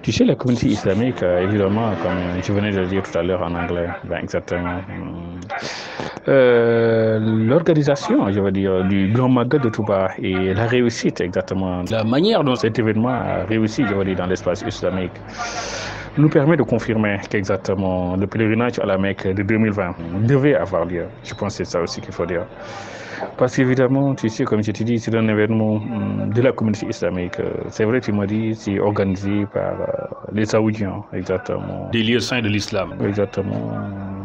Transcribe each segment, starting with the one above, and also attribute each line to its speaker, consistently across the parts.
Speaker 1: Tu sais, la communauté islamique, évidemment, comme je venais de le dire tout à l'heure en anglais, ben exactement. L'organisation, je veux dire, du Grand Magal de Touba et la réussite, exactement, la manière dont cet événement a réussi, je veux dire, dans l'espace islamique, nous permet de confirmer qu'exactement le pèlerinage à la Mecque de 2020 devait avoir lieu. Je pense que c'est ça aussi qu'il faut dire. Parce qu'évidemment, tu sais, comme je te dis, c'est un événement de la communauté islamique. C'est vrai, tu m'as dit, c'est organisé par les Saoudiens, exactement. Des lieux saints de l'islam. Exactement.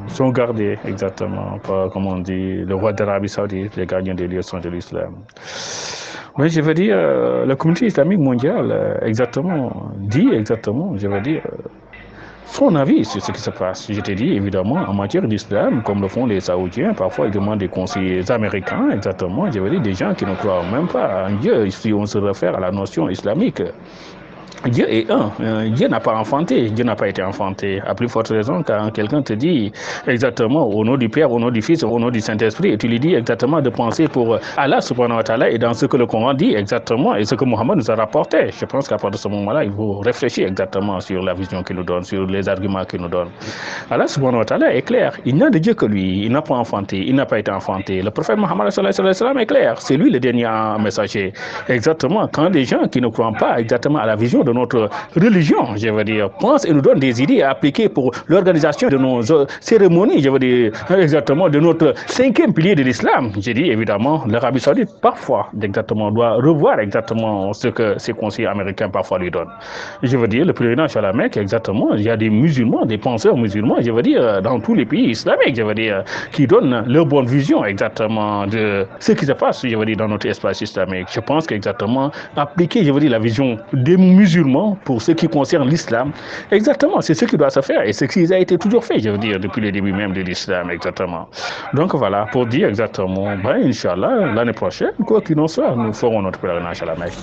Speaker 1: Sont gardés, exactement, par, comme on dit, le roi d'Arabie Saoudite, les gardiens des lieux saints de l'islam. Mais je veux dire, la communauté islamique mondiale, exactement, dit exactement, je veux dire, son avis sur ce qui se passe. Je te dis, évidemment, en matière d'islam, comme le font les Saoudiens, parfois ils demandent des conseillers américains, exactement, je veux dire, des gens qui ne croient même pas en Dieu, si on se réfère à la notion islamique. Dieu est un. Dieu n'a pas enfanté. Dieu n'a pas été enfanté. À plus forte raison, quand quelqu'un te dit exactement au nom du Père, au nom du Fils, au nom du Saint-Esprit, et tu lui dis exactement de penser pour Allah subhanahu wa ta'ala et dans ce que le Coran dit exactement et ce que Mohammed nous a rapporté. Je pense qu'à partir de ce moment-là, il faut réfléchir exactement sur la vision qu'il nous donne, sur les arguments qu'il nous donne. Allah subhanahu wa ta'ala est clair. Il n'a de Dieu que lui. Il n'a pas enfanté. Il n'a pas été enfanté. Le prophète Mohammed sallallahu alayhi wa sallam est clair. C'est lui le dernier messager. Exactement. Quand des gens qui ne croient pas exactement à la vision de notre religion, je veux dire, pensent et nous donnent des idées à appliquer pour l'organisation de nos cérémonies, je veux dire, exactement, de notre cinquième pilier de l'islam. J'ai dit, évidemment, l'Arabie Saoudite, parfois, exactement, doit revoir exactement ce que ses conseillers américains parfois lui donnent. Je veux dire, le pèlerinage à la Mecque, exactement, il y a des musulmans, des penseurs musulmans, je veux dire, dans tous les pays islamiques, je veux dire, qui donnent leur bonne vision, exactement, de ce qui se passe, je veux dire, dans notre espace islamique. Je pense qu'exactement, appliquer, je veux dire, la vision des musulmans pour ce qui concerne l'islam, exactement, c'est ce qui doit se faire et ce qui a été toujours fait, je veux dire, depuis le début même de l'islam, exactement. Donc voilà, pour dire exactement, ben, Inch'Allah, l'année prochaine, quoi qu'il en soit, nous ferons notre pèlerinage à la Mecque.